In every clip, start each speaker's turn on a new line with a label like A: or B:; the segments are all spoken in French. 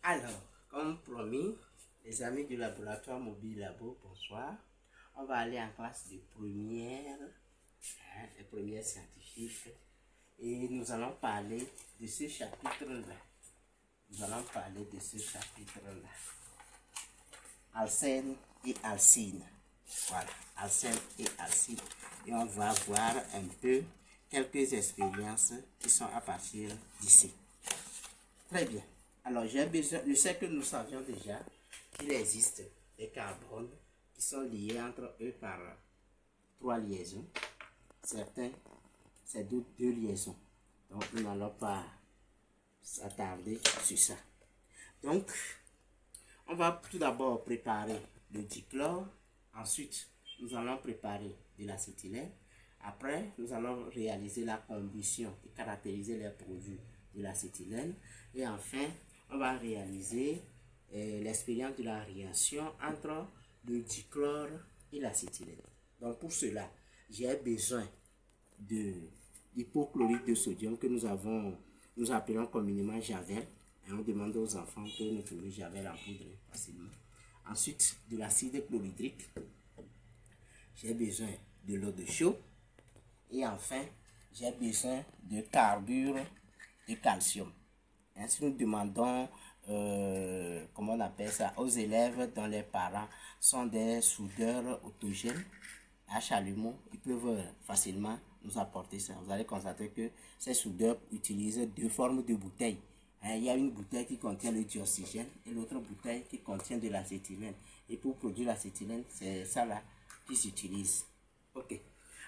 A: Alors, comme promis, les amis du laboratoire Mobile Labo, bonsoir. On va aller en classe de première, les premières scientifiques. Et nous allons parler de ce chapitre-là. Nous allons parler de ce chapitre-là. Alcène et alcine. Voilà, alcène et alcine. Et on va voir un peu quelques expériences qui sont à partir d'ici. Très bien. Alors, je sais que nous savions déjà qu'il existe des carbones qui sont liés entre eux par 3 liaisons. Certains, c'est deux liaisons. Donc, nous n'allons pas s'attarder sur ça. Donc, on va tout d'abord préparer le dichlore. Ensuite, nous allons préparer de l'acétylène. Après, nous allons réaliser la combustion et caractériser les produits de l'acétylène. Et enfin, on va réaliser l'expérience de la réaction entre le dichlore et l'acétylène. Donc, pour cela, j'ai besoin de l'hypochlorite de sodium que nous appelons communément Javel. Et on demande aux enfants que nous trouvons Javel en poudre facilement. Ensuite, de l'acide chlorhydrique. J'ai besoin de l'eau de chaux. Et enfin, j'ai besoin de carbure de calcium. Si nous demandons, comment on appelle ça, aux élèves dont les parents sont des soudeurs autogènes à chalumeau, ils peuvent facilement nous apporter ça. Vous allez constater que ces soudeurs utilisent 2 formes de bouteilles. Il y a une bouteille qui contient le dioxygène et l'autre bouteille qui contient de l'acétylène. Et pour produire l'acétylène, c'est ça là qu'ils utilisent. Ok.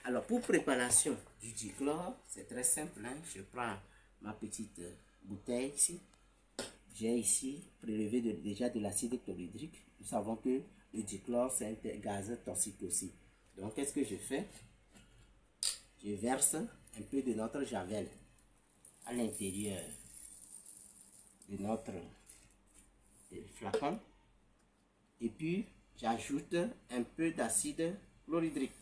A: Alors, pour préparation du dichlore, c'est très simple. Je prends ma petite bouteille ici. J'ai ici prélevé déjà de l'acide chlorhydrique. Nous savons que le dichlore, c'est un gaz toxique aussi. Donc, qu'est-ce que je fais? Je verse un peu de notre javel à l'intérieur de notre flacon. Et puis, j'ajoute un peu d'acide chlorhydrique.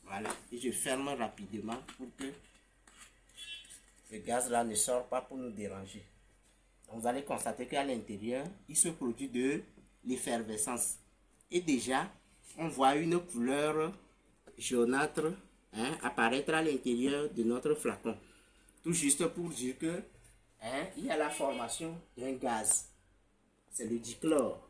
A: Voilà. Et je ferme rapidement pour que le gaz là ne sort pas pour nous déranger. Donc, vous allez constater qu'à l'intérieur, il se produit de l'effervescence. Et déjà, on voit une couleur jaunâtre apparaître à l'intérieur de notre flacon. Tout juste pour dire que il y a la formation d'un gaz. C'est le dichlore.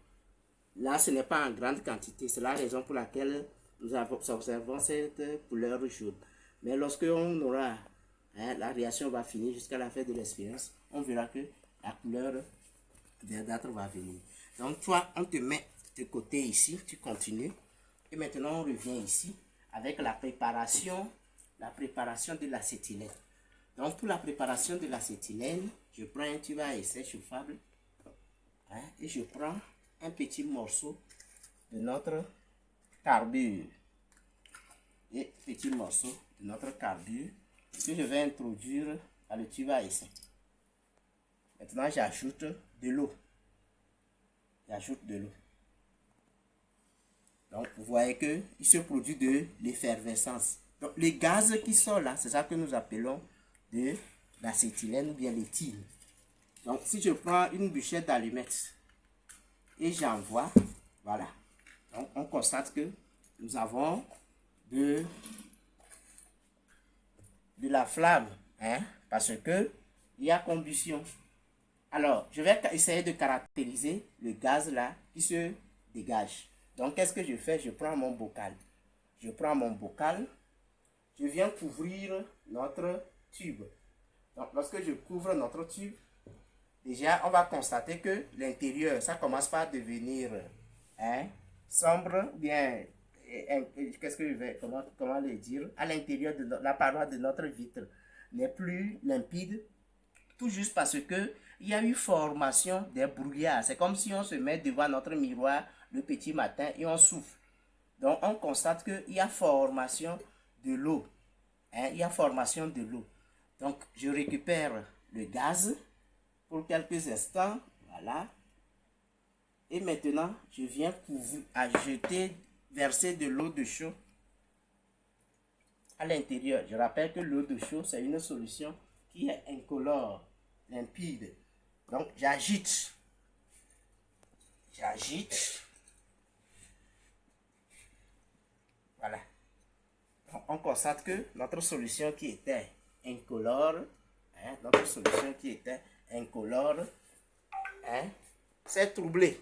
A: Là, ce n'est pas en grande quantité. C'est la raison pour laquelle nous observons cette couleur jaune. Mais lorsque on aura, la réaction va finir jusqu'à la fin de l'expérience, on verra que la couleur verdâtre va venir. Donc, toi, on te met de côté ici, tu continues. Et maintenant, on revient ici avec la préparation de l'acétylène. Donc, pour la préparation de l'acétylène, je prends un tube à essai chauffable et je prends un petit morceau de notre carbure. Et petit morceau de notre carbure que je vais introduire dans le tube à essai. Maintenant, j'ajoute de l'eau. Donc, vous voyez qu'il se produit de l'effervescence. Donc, les gaz qui sont là, c'est ça que nous appelons de l'acétylène ou bien l'éthyle. Donc, si je prends une bûchette d'allumettes et j'envoie, voilà. Donc, on constate que nous avons de la flamme, parce que il y a combustion. Alors, je vais essayer de caractériser le gaz là qui se dégage. Donc, qu'est-ce que je fais? Je prends mon bocal. Je viens couvrir notre tube. Donc, lorsque je couvre notre tube, déjà, on va constater que l'intérieur, ça commence par devenir sombre, bien, qu'est-ce que je vais, comment le dire? À l'intérieur de la paroi de notre vitre n'est plus limpide, tout juste parce que il y a eu formation des brouillards. C'est comme si on se met devant notre miroir le petit matin et on souffle. Donc, on constate qu'il y a formation de l'eau. Il y a formation de l'eau. Donc, je récupère le gaz pour quelques instants. Voilà. Et maintenant, je viens verser de l'eau de chaux à l'intérieur. Je rappelle que l'eau de chaux, c'est une solution qui est incolore, limpide. Donc, j'agite. J'agite. Voilà. Donc, on constate que notre solution qui était incolore, notre solution qui était incolore, c'est troublé.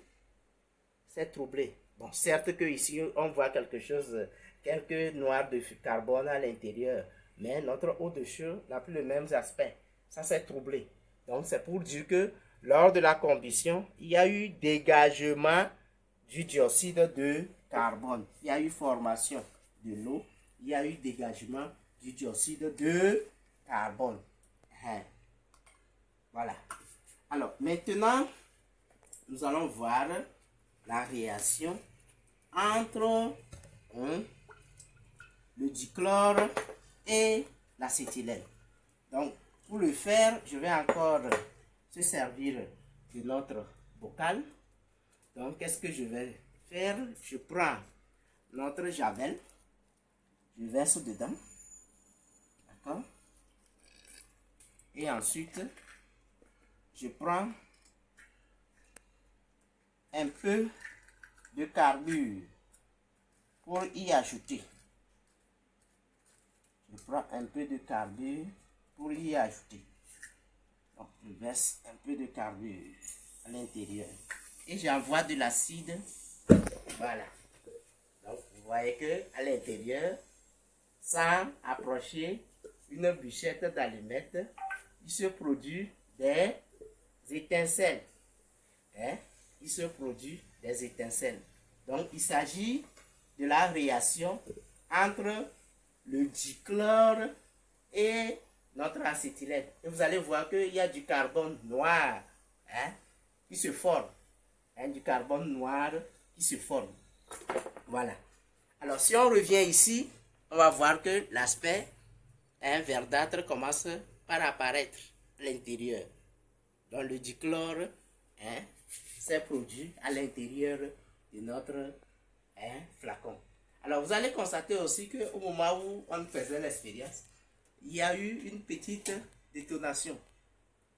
A: C'est troublé. Bon, certes que ici on voit quelque chose, quelques noirs de carbone à l'intérieur, mais notre eau de chaux n'a plus les mêmes aspects. Ça, c'est troublé. Donc, c'est pour dire que lors de la combustion, il y a eu dégagement du dioxyde de carbone. Il y a eu formation de l'eau. Il y a eu dégagement du dioxyde de carbone. Voilà. Alors, maintenant, nous allons voir la réaction entre le dichlore et l'acétylène. Donc, pour le faire, je vais encore se servir de notre bocal. Donc, qu'est-ce que je vais faire? Je prends notre javel, je verse dedans, d'accord? Et ensuite, je prends un peu de carbure pour y ajouter. Je prends un peu de carbure pour y ajouter. Donc, je verse un peu de carbure à l'intérieur. Et j'envoie de l'acide. Voilà. Donc, vous voyez que à l'intérieur, sans approcher une bûchette d'allumettes, il se produit des étincelles. Il se produit des étincelles. Donc, il s'agit de la réaction entre le dichlore et notre acétylène. Et vous allez voir qu'il y a du carbone noir qui se forme. Du carbone noir qui se forme. Voilà. Alors, si on revient ici, on va voir que l'aspect verdâtre commence par apparaître à l'intérieur. Donc, le dichlore s'est produit à l'intérieur de notre flacon. Alors, vous allez constater aussi qu'au moment où on faisait l'expérience, il y a eu une petite détonation.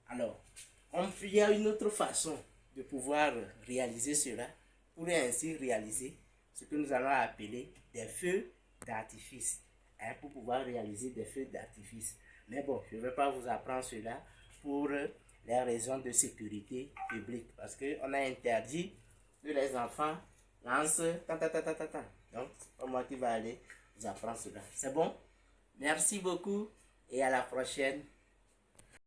A: Alors, il y a une autre façon de pouvoir réaliser cela. On pourrait ainsi réaliser ce que nous allons appeler des feux d'artifice. Pour pouvoir réaliser des feux d'artifice. Mais bon, je ne vais pas vous apprendre cela pour les raisons de sécurité publique. Parce qu'on a interdit que les enfants lancent Donc, c'est pas moi qui va aller vous apprendre cela. C'est bon? Merci beaucoup et à la prochaine.